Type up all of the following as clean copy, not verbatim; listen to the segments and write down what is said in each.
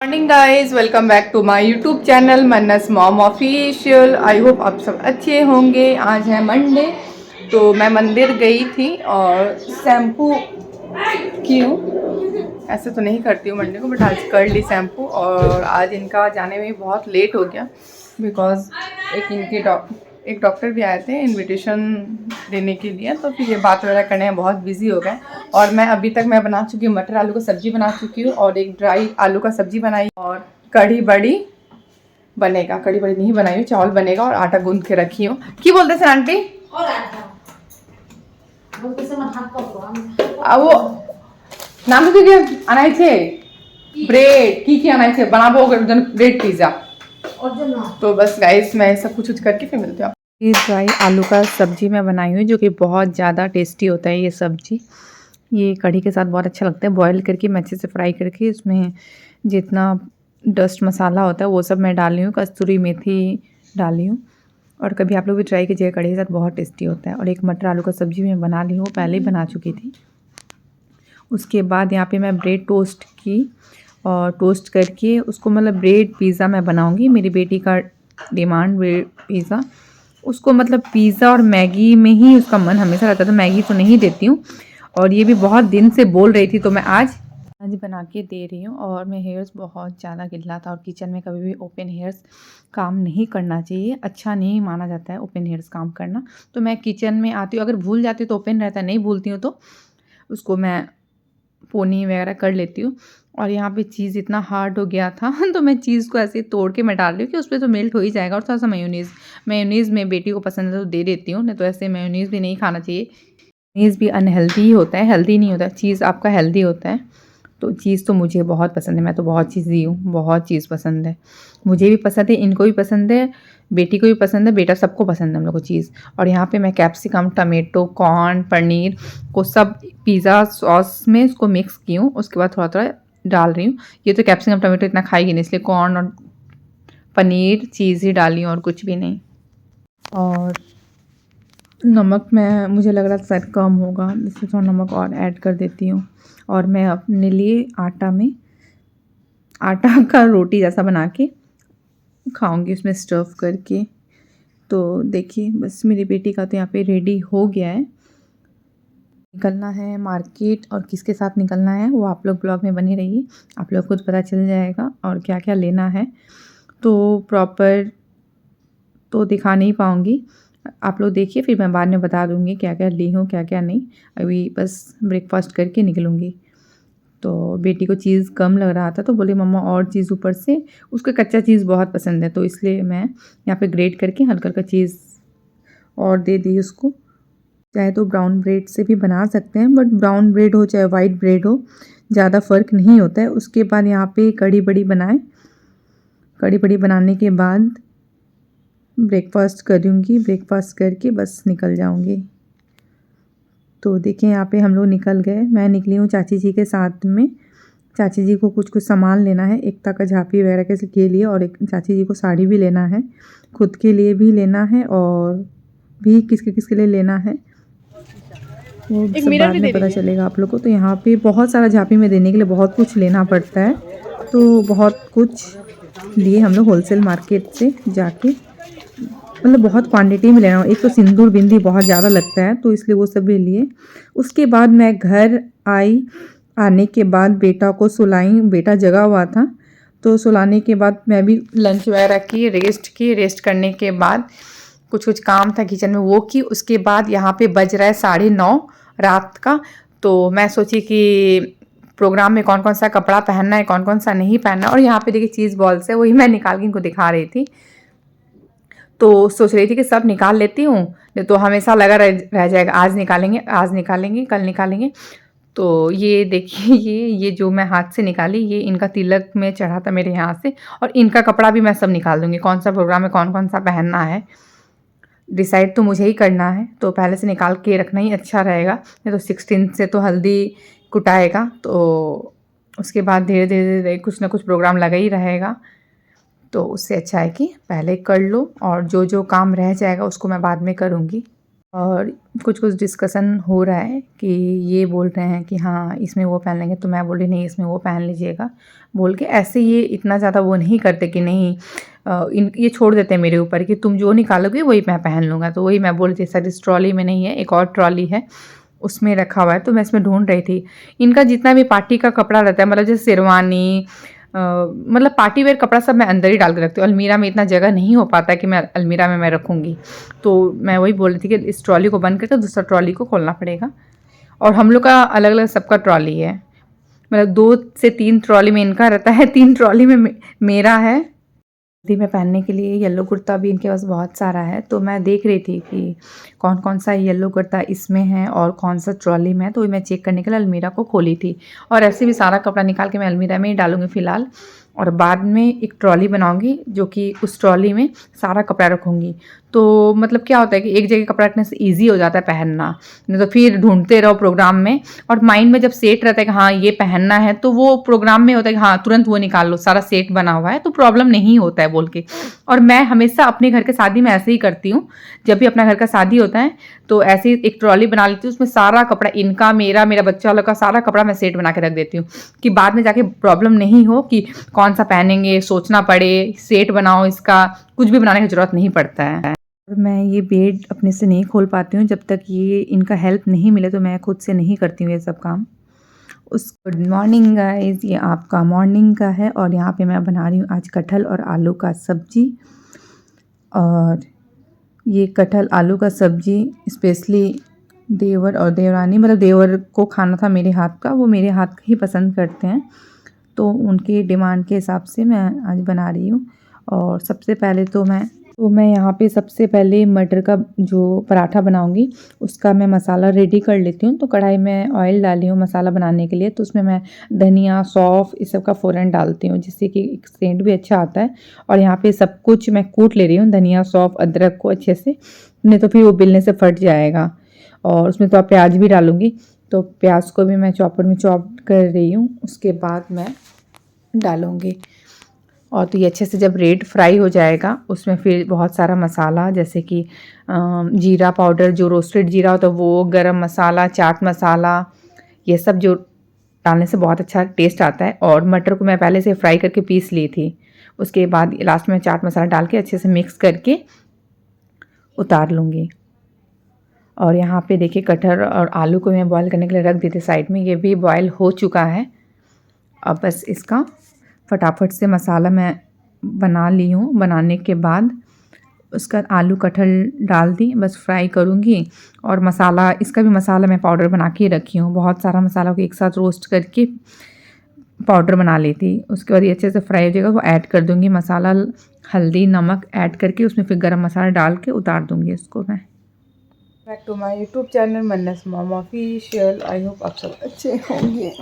Morning guys, welcome back to my YouTube channel Manna's mom official. I hope आप सब अच्छे होंगे। आज है मंडे, तो मैं मंदिर गई थी और शैम्पू की हूँ। ऐसे तो नहीं करती हूँ मंडे को, बट आज कर ली शैम्पू। और आज इनका जाने में बहुत लेट हो गया बिकॉज एक डॉक्टर भी आए थे इनविटेशन देने के लिए, तो फिर ये बात वगैरह करने में बहुत बिजी हो गए। और मैं अभी तक बना चुकी हूँ, मटर आलू का सब्जी बना चुकी हूँ और एक ड्राई आलू का सब्जी बनाई और कढ़ी बड़ी बनेगा। कढ़ी बड़ी नहीं बनाई हूँ, चावल बनेगा और आटा गूंद के रखी हूँ। की बोलते हैं आंटी? वो नाम तो आनाई थे ब्रेड की आनाई थे बनाबो ब्रेड पिज्जा। तो बस गाइस, मैं सब कुछ करके फिर मिलते हैं। ये ड्राई आलू का सब्जी मैं बनाई हुई, जो कि बहुत ज़्यादा टेस्टी होता है ये सब्जी। ये कढ़ी के साथ बहुत अच्छा लगता है। बॉईल करके मैं अच्छे से फ्राई करके इसमें जितना डस्ट मसाला होता है वो सब मैं डाली हूँ। कस्तूरी मेथी डाली हूँ। और कभी आप लोग भी ट्राई कीजिए, कढ़ी के साथ बहुत टेस्टी होता है। और एक मटर आलू का सब्जी मैं बना ली हूँ, पहले ही बना चुकी थी। उसके बाद यहाँ पे मैं ब्रेड टोस्ट की और टोस्ट करके उसको मतलब ब्रेड पिज़्ज़ा मैं बनाऊँगी। मेरी बेटी का डिमांड ब्रेड पिज़्ज़ा, उसको मतलब पिज़्ज़ा और मैगी में ही उसका मन हमेशा रहता था। मैगी तो नहीं देती हूँ और ये भी बहुत दिन से बोल रही थी, तो मैं आज बना के दे रही हूँ। और मैं हेयर्स बहुत ज़्यादा गिल्ला था और किचन में कभी भी ओपन हेयर्स काम नहीं करना चाहिए, अच्छा नहीं माना जाता है ओपन हेयर्स काम करना। तो मैं किचन में आती हूँ, अगर भूल जाती हूँ तो ओपन रहता है, नहीं भूलती हूँ तो उसको मैं पोनी वगैरह कर लेती हूँ। और यहाँ पे चीज़ इतना हार्ड हो गया था तो मैं चीज़ को ऐसे तोड़ के मैं डाल रही हूँ कि उस पर तो मेल्ट हो ही जाएगा। और थोड़ा सा मेयोनीज़ में बेटी को पसंद है तो दे देती हूँ, नहीं तो ऐसे मेयोनीज़ भी नहीं खाना चाहिए। मेयोनीज़ भी अनहेल्दी ही होता है, हेल्दी नहीं होता। चीज़ आपका हेल्दी होता है। तो चीज़ तो मुझे बहुत पसंद है, मैं तो बहुत चीज़ दी हूँ, बहुत चीज़ पसंद है। मुझे भी पसंद है, इनको भी पसंद है, बेटी को भी पसंद है, बेटा सबको पसंद है हम लोग को चीज़। और यहाँ पे मैं कैप्सिकम, टमेटो, कॉर्न, पनीर को सब पिज़्ज़ा सॉस में इसको मिक्स की हूँ। उसके बाद थोड़ा थोड़ा डाल रही हूँ। ये तो कैप्सिकम टमेटो इतना खाएगी नहीं, इसलिए कॉर्न और पनीर चीज़ ही डाली हूँ और कुछ भी नहीं। और नमक मुझे लग रहा था शायद कम होगा, इसलिए थोड़ा नमक और ऐड कर देती हूँ। और मैं अपने लिए आटा का रोटी जैसा बना के खाऊंगी, उसमें स्टफ़ करके। तो देखिए, बस मेरी बेटी का तो यहाँ पे रेडी हो गया है। निकलना है मार्केट, और किसके साथ निकलना है वो आप लोग ब्लॉग में बने रहिए, आप लोग खुद पता चल जाएगा। और क्या क्या लेना है तो प्रॉपर तो दिखा नहीं पाऊँगी, आप लोग देखिए, फिर मैं बाद में बता दूँगी क्या क्या ली हूँ क्या क्या नहीं। अभी बस ब्रेकफास्ट करके निकलूँगी। तो बेटी को चीज़ कम लग रहा था तो बोली मम्मा और चीज़ ऊपर से, उसको कच्चा चीज़ बहुत पसंद है, तो इसलिए मैं यहाँ पे ग्रेट करके हल्का हल्का चीज़ और दे दी उसको। चाहे तो ब्राउन ब्रेड से भी बना सकते हैं, बट ब्राउन ब्रेड हो चाहे वाइट ब्रेड हो, ज़्यादा फ़र्क नहीं होता है। उसके बाद यहाँ पे कढ़ी बड़ी बनाए। कढ़ी बड़ी बनाने के बाद ब्रेकफास्ट करूँगी, ब्रेकफास्ट करके बस निकल जाऊँगी। तो देखिए यहाँ पे हम लोग निकल गए, मैं निकली हूँ चाची जी के साथ में। चाची जी को कुछ कुछ सामान लेना है, एकता का झाँपी वगैरह के लिए, और एक चाची जी को साड़ी भी लेना है, खुद के लिए भी लेना है, और भी किसके किसके लिए लेना है वो सब बाद में पता चलेगा आप लोग को। तो यहाँ पे बहुत सारा झाँपी में देने के लिए बहुत कुछ लेना पड़ता है, तो बहुत कुछ लिए हम लोग होलसेल मार्केट से जाके, मतलब बहुत क्वांटिटी में लेना हो। एक तो सिंदूर बिंदी बहुत ज़्यादा लगता है, तो इसलिए वो सब भी लिए। उसके बाद मैं घर आई, आने के बाद बेटा को सुलाई, बेटा जगा हुआ था, तो सुलाने के बाद मैं भी लंच वगैरह की, रेस्ट करने के बाद कुछ कुछ काम था किचन में वो की। उसके बाद यहाँ पे बज रहा है 9:30 रात का। तो मैं सोची कि प्रोग्राम में कौन कौन सा कपड़ा पहनना है, कौन कौन सा नहीं पहनना। और यहाँ पे देखिए चीज़ बॉल्स है, वही मैं निकाल के इनको दिखा रही थी। तो सोच रही थी कि सब निकाल लेती हूँ, नहीं तो हमेशा लगा रह जाएगा, आज निकालेंगे कल निकालेंगे। तो ये देखिए, ये जो मैं हाथ से निकाली, ये इनका तिलक में चढ़ा था मेरे यहाँ से। और इनका कपड़ा भी मैं सब निकाल दूँगी, कौन सा प्रोग्राम में कौन कौन सा पहनना है डिसाइड तो मुझे ही करना है, तो पहले से निकाल के रखना ही अच्छा रहेगा। नहीं तो 16 से तो हल्दी कुटाएगा, तो उसके बाद धीरे धीरे कुछ ना कुछ प्रोग्राम लगा ही रहेगा। तो उससे अच्छा है कि पहले कर लो, और जो जो काम रह जाएगा उसको मैं बाद में करूँगी। और कुछ कुछ डिस्कशन हो रहा है कि ये बोल रहे हैं कि हाँ इसमें वो पहन लेंगे, तो मैं बोल रही नहीं इसमें वो पहन लीजिएगा बोल के। ऐसे ये इतना ज़्यादा वो नहीं करते कि नहीं इन ये छोड़ देते हैं मेरे ऊपर कि तुम जो निकालोगे वही मैं पहन लूँगा। तो वही मैं बोल रही थी सर इस ट्रॉली में नहीं है, एक और ट्रॉली है उसमें रखा हुआ है, तो मैं इसमें ढूंढ रही थी। इनका जितना भी पार्टी का कपड़ा रहता है, मतलब जैसे शेरवानी मतलब पार्टी वेयर कपड़ा सब मैं अंदर ही डाल के रखती हूँ। अलमीरा में इतना जगह नहीं हो पाता कि मैं अलमीरा में मैं रखूँगी। तो मैं वही बोल रही थी कि इस ट्रॉली को बंद करके दूसरा ट्रॉली को खोलना पड़ेगा। और हम लोग का अलग अलग सबका ट्रॉली है, मतलब 2 से 3 ट्रॉली में इनका रहता है, 3 ट्रॉली में मेरा है। शादी में पहनने के लिए येलो कुर्ता भी इनके पास बहुत सारा है, तो मैं देख रही थी कि कौन कौन सा येलो कुर्ता इसमें है और कौन सा ट्रॉली में है। तो मैं चेक करने के लिए अलमीरा को खोली थी। और ऐसे भी सारा कपड़ा निकाल के मैं अलमीरा में ही डालूंगी फ़िलहाल, और बाद में एक ट्रॉली बनाऊंगी जो कि उस ट्रॉली में सारा कपड़ा रखूँगी। तो मतलब क्या होता है कि एक जगह कपड़ा रखने से ईजी हो जाता है पहनना, नहीं तो फिर ढूंढते रहो प्रोग्राम में। और माइंड में जब सेट रहता है कि हाँ ये पहनना है, तो वो प्रोग्राम में होता है कि हाँ तुरंत वो निकाल लो, सारा सेट बना हुआ है तो प्रॉब्लम नहीं होता है बोल के। और मैं हमेशा अपने घर के शादी में ऐसे ही करती हूँ, जब भी अपना घर का शादी होता है तो ऐसे ही एक ट्रॉली बना लेती हूँ, उसमें सारा कपड़ा इनका मेरा मेरा बच्चा वालों का सारा कपड़ा मैं सेट बना के रख देती हूँ कि बाद में जाके प्रॉब्लम नहीं हो कि कौन सा पहनेंगे, सोचना पड़े, सेट बनाओ, इसका कुछ भी बनाने की ज़रूरत नहीं पड़ता है। मैं ये बेड अपने से नहीं खोल पाती हूँ जब तक ये इनका हेल्प नहीं मिले, तो मैं खुद से नहीं करती हूँ ये सब काम। गुड मॉर्निंग गाइस, ये आपका मॉर्निंग का है और यहाँ पे मैं बना रही हूँ आज कटहल और आलू का सब्जी। और ये कटहल आलू का सब्जी स्पेशली देवर और देवरानी, मतलब देवर को खाना था मेरे हाथ का, वो मेरे हाथ का ही पसंद करते हैं, तो उनके डिमांड के हिसाब से मैं आज बना रही हूँ। और सबसे पहले तो मैं यहाँ पे सबसे पहले मटर का जो पराठा बनाऊँगी उसका मैं मसाला रेडी कर लेती हूँ। तो कढ़ाई में ऑयल डाली हूँ मसाला बनाने के लिए, तो उसमें मैं धनिया, सौंफ इस सब का फ़ौरन डालती हूँ जिससे कि एक सेंट भी अच्छा आता है। और यहाँ पे सब कुछ मैं कूट ले रही हूँ, धनिया, सौंफ, अदरक को अच्छे से, नहीं तो फिर वो बेलने से फट जाएगा। और उसमें तो प्याज भी डालूँगी, तो प्याज को भी मैं चॉपर में चॉप कर रही हूँ, उसके बाद मैं डालूँगी। और तो ये अच्छे से जब रेड फ्राई हो जाएगा उसमें फिर बहुत सारा मसाला जैसे कि जीरा पाउडर, जो रोस्टेड जीरा होता है वो, गरम मसाला, चाट मसाला, ये सब जो डालने से बहुत अच्छा टेस्ट आता है। और मटर को मैं पहले से फ्राई करके पीस ली थी, उसके बाद लास्ट में चाट मसाला डाल के अच्छे से मिक्स करके उतार लूँगी। और यहाँ पे देखिए कटहल और आलू को मैं बॉईल करने के लिए रख दी थी साइड में, ये भी बॉईल हो चुका है। अब बस इसका फटाफट से मसाला मैं बना ली हूँ। बनाने के बाद उसका आलू कटहल डाल दी, बस फ्राई करूँगी। और मसाला, इसका भी मसाला मैं पाउडर बना के रखी हूँ, बहुत सारा मसाला को एक साथ रोस्ट करके पाउडर बना लेती। उसके बाद ये अच्छे से फ्राई हो जाएगा, वो ऐड कर दूँगी मसाला, हल्दी, नमक ऐड करके उसमें फिर गरम मसाला डाल के उतार दूँगी इसको मैं। Back to my YouTube channel Manna's mom official. I hope आप सब अच्छे होंगे।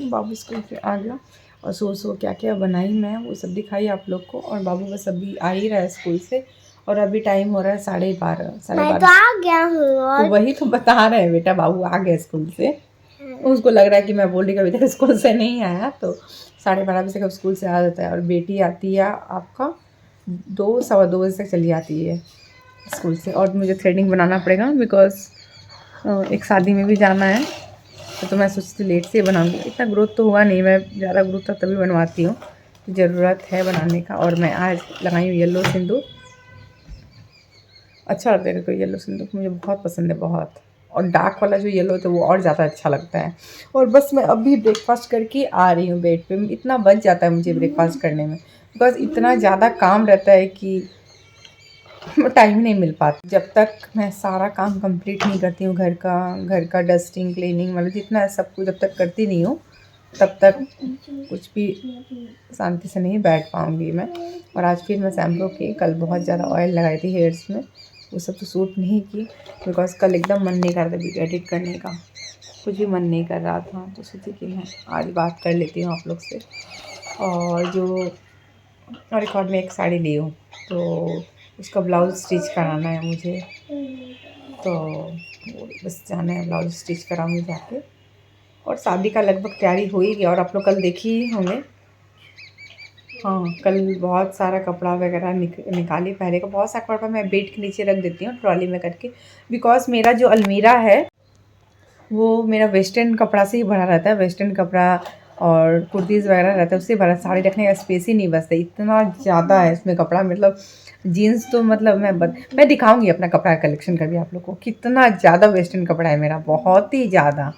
बाबू स्कूल से आ गया और सो क्या क्या बनाई मैं वो सब दिखाई आप लोग को। और बाबू बस अभी आ ही रहा है स्कूल से, और अभी टाइम हो रहा है 12:30। मैं तो आ गया हूँ। तो वही तो बता रहे हैं बेटा, बाबू आ गया स्कूल से। उसको लग रहा है कि मैं बोल रही कि अभी तक स्कूल से नहीं आया, तो 12:30 बजे तक स्कूल से आ जाता है। और बेटी आती है आपका 2, सवा 2 बजे तक चली जाती है स्कूल से। और मुझे थ्रेडिंग बनाना पड़ेगा बिकॉज एक शादी में भी जाना है, तो मैं सोचती लेट से बनाऊंगी। इतना ग्रोथ तो हुआ नहीं, मैं ज़्यादा ग्रोथ था तभी बनवाती हूँ, ज़रूरत है बनाने का। और मैं आज लगाई हूँ येलो सिंदूर, अच्छा लगता है येलो सिंदूर, मुझे बहुत पसंद है बहुत। और डार्क वाला जो येलो होता है वो और ज़्यादा अच्छा लगता है। और बस मैं अभी ब्रेकफास्ट करके आ रही हूँ बेड पे। इतना बच जाता है मुझे ब्रेकफास्ट करने में, बिकॉज इतना ज़्यादा काम रहता है कि टाइम नहीं मिल पाता। जब तक मैं सारा काम कंप्लीट नहीं करती हूँ, घर का डस्टिंग, क्लीनिंग, मतलब जितना सब कुछ जब तक करती नहीं हूँ तब तक कुछ भी शांति से नहीं बैठ पाऊँगी मैं। और आज फिर मैं शैम्पू की, कल बहुत ज़्यादा ऑयल लगाई थी हेयर्स में, वो सब तो सूट नहीं की, बिकॉज कल एकदम मन नहीं कर रहा था वीडियो एडिट करने का, कुछ भी मन नहीं कर रहा था। तो सोची कि मैं आज बात कर लेती हूँ आप लोग से। और एक और मैं एक साड़ी ली हूँ, तो उसका ब्लाउज़ स्टिच कराना है मुझे, तो बस जाना है ब्लाउज़ स्टिच कराऊंगी जाके। और शादी का लगभग तैयारी हो ही गया, और आप लोग कल देखी ही होंगे हाँ, कल बहुत सारा कपड़ा वगैरह निकाली। पहले का बहुत सारा कपड़ा मैं बेड के नीचे रख देती हूँ ट्रॉली में करके, बिकॉज़ मेरा जो अलमीरा है वो मेरा वेस्टर्न कपड़ा से ही भरा रहता है। वेस्टर्न कपड़ा और कुर्तीज़ वगैरह रहता है, उससे भरा। साड़ी रखने का स्पेस ही नहीं बचता, इतना ज़्यादा है इसमें कपड़ा। मतलब जीन्स तो मतलब मैं दिखाऊंगी अपना कपड़ा कलेक्शन कभी आप लोग को, कितना ज़्यादा वेस्टर्न कपड़ा है मेरा, बहुत ही ज़्यादा।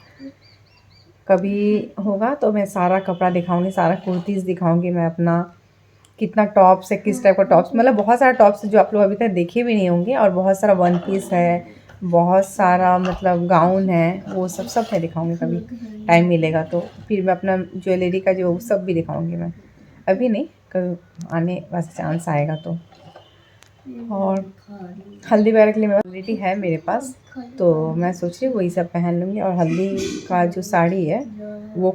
कभी होगा तो मैं सारा कपड़ा दिखाऊंगी, सारा कुर्तीज़ दिखाऊंगी मैं अपना, कितना टॉप्स है, किस टाइप का टॉप्स, मतलब बहुत सारा टॉप्स जो आप लोग अभी तक देखे भी नहीं होंगे, और बहुत सारा वन पीस है, बहुत सारा मतलब गाउन है, वो सब मैं दिखाऊंगी कभी टाइम मिलेगा तो। फिर मैं अपना ज्वेलरी का जो सब भी दिखाऊंगी मैं, अभी नहीं, कभी आने वाला चांस आएगा तो। और हल्दी वगैरह के लिए मेरा ऑलरेडी है मेरे पास, तो मैं सोच रही वही सब पहन लूँगी। और हल्दी का जो साड़ी है वो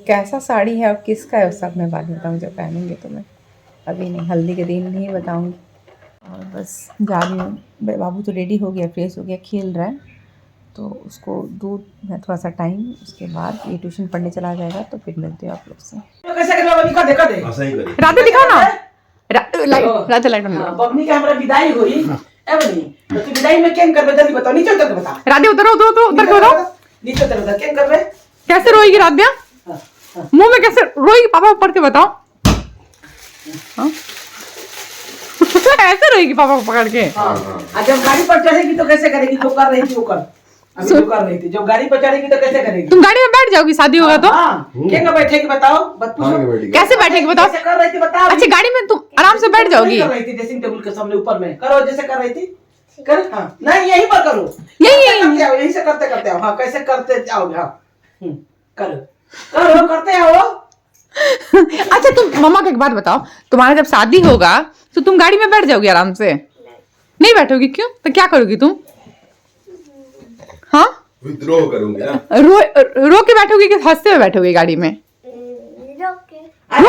कैसा साड़ी है और किसका है, वो सब मैं बाद में बताऊँगी जब पहनूँगी तो। मैं अभी नहीं, हल्दी के दिन ही बताऊँगी। और बस जा रही हूँ। बाबू तो रेडी हो गया, फ्रेश हो गया, खेल रहा है, तो उसको दूध में थोड़ा सा टाइम, उसके बाद ये ट्यूशन पढ़ने चला जाएगा, तो फिर मिलते हो आप लोग से। राधे दिखाओ ना, राधे लाइट बबनी का हमरा विदाई होई ए बनी, तो तू विदाई में केन करबे जल्दी बताओ, नीचे उतर के बता। राधे उतरो उतरो उतरो उतर के बताओ, नीचे उतर बता केन करबे, कैसे रोएगी राध्या, मुंह में कैसे रोएगी, पापा पढ़ के बताओ। हाँ ऐसे रोएगी पापा को पकड़ के। हां जब गाड़ी पर चढ़ेगी तो कैसे करेगी, जो कर रही थी वो कर, अभी जो कर रही थी, जब गाड़ी पर चढ़ेगी तो कैसे करेगी। तुम गाड़ी में बैठ जाओगी शादी होगा तो। केन बैठेगी बताओ, बत पूछो कैसे बैठेगी बताओ, कैसे कर रही थी बताओ। अच्छा गाड़ी में तुम आराम से बैठ जाओगी, कर रही थी ड्रेसिंग टेबल के सामने ऊपर में, करो जैसे कर रही थी, कर। हां नहीं यहीं पर करो, यहीं से करते करते आओ। हां कैसे करते जाओगे, हां करो करो करते आओ। अच्छा तुम मम्मा को एक बात बताओ, तुम्हारा जब शादी होगा तो तुम गाड़ी में बैठ जाओगी आराम से, नहीं बैठोगी क्यों, तो क्या करोगी तुम। हाँ विद्रोह करूंगी ना, रो के बैठोगी कि हंसते हुए बैठोगी गाड़ी में, रो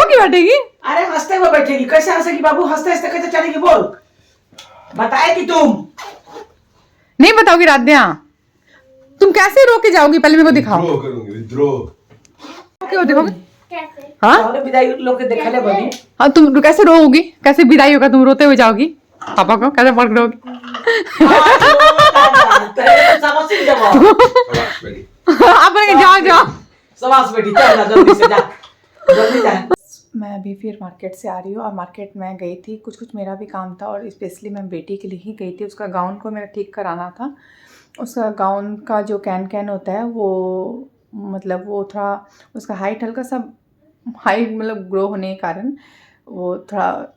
के बैठेगी। अरे हंसते हुए बैठेगी, कैसे हंसेगी बाबू, हंसते हंसते कैसे चलेगी, बोल बताएगी तुम, नहीं बताओगी राध्या, तुम कैसे रो के जाओगी, पहले मेरे को दिखाओ। विद्रोह करूंगी, विद्रोह क्यों देखोगे। हाँ विदाई लोग के देखले बनी। हाँ तुम कैसे रोओगी, कैसे विदाई होगा, तुम रोते हुए जाओगी, पापा को कैसे पकड़ लोगी। आप जाओ जाओ, शाबाश बेटी, चल जल्दी से जा, जल्दी जा। मैं अभी फिर मार्केट से आ रही हूँ, और मार्केट में गई थी, कुछ मेरा भी काम था, और स्पेशली मैं बेटी के लिए ही गई थी। उसका गाउन को मेरा ठीक कराना था। उसका गाउन का जो कैन होता है वो मतलब वो थोड़ा, उसका हाइट हल्का सा हाइट मतलब ग्रो होने के कारण वो थोड़ा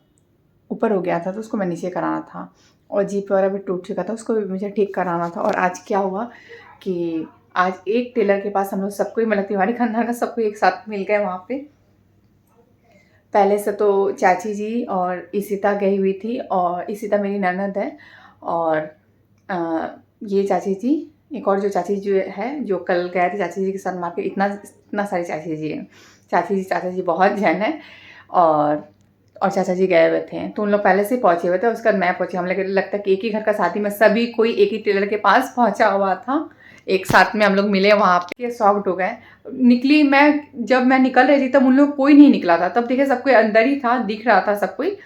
ऊपर हो गया था, तो उसको मैं नीचे कराना था। और जीप वगैरह भी टूट चुका था, उसको भी मुझे ठीक कराना था। और आज क्या हुआ कि आज एक टेलर के पास हम लोग सबको ही, मतलब तिवारी खानदान का सबको एक साथ मिल गए वहाँ पे। पहले से तो चाची जी और इशिता गई हुई थी, और इशिता मेरी ननद है, और ये चाची जी, एक और जो चाची जो है जो कल गए थे चाची जी के साथ मार्केट, इतना सारी चाची जी हैं। चाचा जी बहुत जन है, और चाचा जी गए हुए थे, तो उन लोग पहले से पहुँचे हुए थे। उसके बाद मैं पहुँची, हम लोग लगता है कि एक ही घर का शादी में सभी कोई एक ही टेलर के पास पहुँचा हुआ था, एक साथ में हम लोग मिले वहाँ पे। शॉक्ड हो गए, निकली मैं, जब मैं निकल रही थी तब उन लोग कोई नहीं निकला था, तब देखे सब कोई अंदर ही था, दिख रहा था सब कोई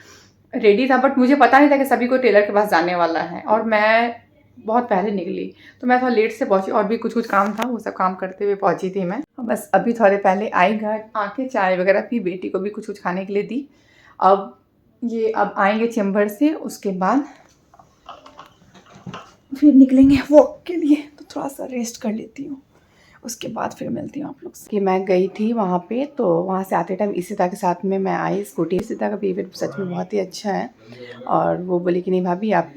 रेडी था, बट मुझे पता नहीं था कि सभी को टेलर के पास जाने वाला है, और मैं बहुत पहले निकली, तो मैं थोड़ा लेट से पहुंची, और भी कुछ काम था, वो सब काम करते हुए पहुंची थी मैं। बस अभी थोड़े पहले आई घर, आके चाय वगैरह पी, बेटी को भी कुछ खाने के लिए दी। अब आएंगे चैम्बर से, उसके बाद फिर निकलेंगे वॉक के लिए, तो थोड़ा सा रेस्ट कर लेती हूँ, उसके बाद फिर मिलती हूँ आप लोग से। कि मैं गई थी वहाँ पे, तो वहाँ से आते टाइम इशिता के साथ में मैं आई स्कूटी। इशिता का बिहेवियर सच में बहुत ही अच्छा है, और वो बोली कि नहीं भाभी आप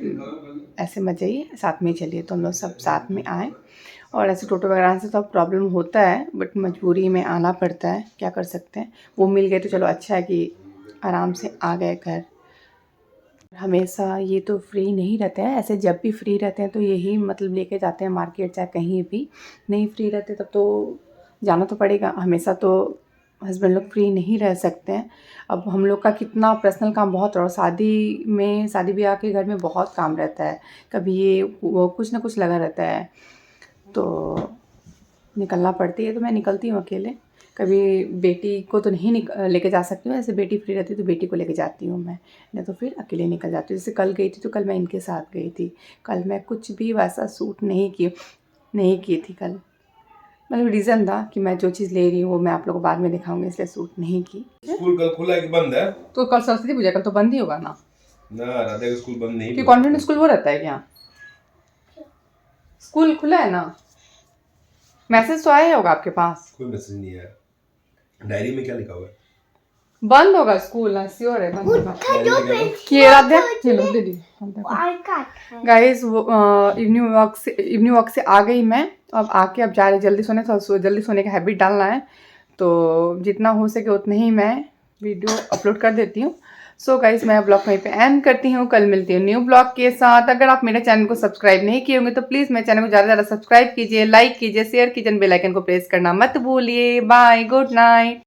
ऐसे मत जाइए, साथ में ही चलिए, तो हम लोग सब साथ में आए। और ऐसे टोटो वगैरह से तो प्रॉब्लम होता है, बट मजबूरी में आना पड़ता है, क्या कर सकते हैं। वो मिल गए तो चलो अच्छा है कि आराम से आ गए घर। हमेशा ये तो फ्री नहीं रहते हैं, ऐसे जब भी फ्री रहते हैं तो यही मतलब लेके जाते हैं मार्केट, चाहे कहीं भी। नहीं फ्री रहते तब तो जाना तो पड़ेगा, हमेशा तो हस्बैंड लोग फ्री नहीं रह सकते हैं। अब हम लोग का कितना पर्सनल काम बहुत, और शादी ब्याह के घर में बहुत काम रहता है, कभी ये वो कुछ ना कुछ लगा रहता है, तो निकलना पड़ती है। तो मैं निकलती हूँ अकेले, कभी बेटी को तो नहीं लेके जा सकती हूँ, ऐसे बेटी फ्री रहती है तो बेटी को लेके जाती हूँ मैं, नहीं तो फिर अकेले निकल जाती हूँ। जैसे कल गई थी तो कल मैं इनके साथ गई थी, कल मैं कुछ भी वैसा सूट नहीं की थी कल। मतलब रीज़न था कि मैं जो चीज़ ले रही हूँ वो मैं आप लोगों को बाद में दिखाऊंगी, इसलिए सूट नहीं की। स्कूल कल खुला है कि बंद है? तो कल सरस्वती पूजा, कल तो बंद ही होगा ना। राधा का स्कूल बंद नहीं कि कॉन्वेंट स्कूल वो रहता है क्या? स्कूल खुला है ना, मैसेज तो आया होगा आपके पास। कोई मैसेज नहीं आया। डायरी में क्या लिखा हुआ है? बंद होगा स्कूल ना, श्योर है बंद होगा। गाइस इवनिंग वॉक से आ गई मैं, अब आके अब जा रही जल्दी सोने का हैबिट डालना है, तो जितना हो सके उतना ही मैं वीडियो अपलोड कर देती हूँ। सो गाइस मैं ब्लॉग वहीं पे एंड करती हूँ, कल मिलती हूँ न्यू ब्लॉग के साथ। अगर आप मेरे चैनल को सब्सक्राइब नहीं किए होंगे तो प्लीज़ मेरे चैनल को ज़्यादा से ज़्यादा सब्सक्राइब कीजिए, लाइक कीजिए, शेयर कीजिए, बेल आइकन को प्रेस करना मत भूलिए। Bye, good night.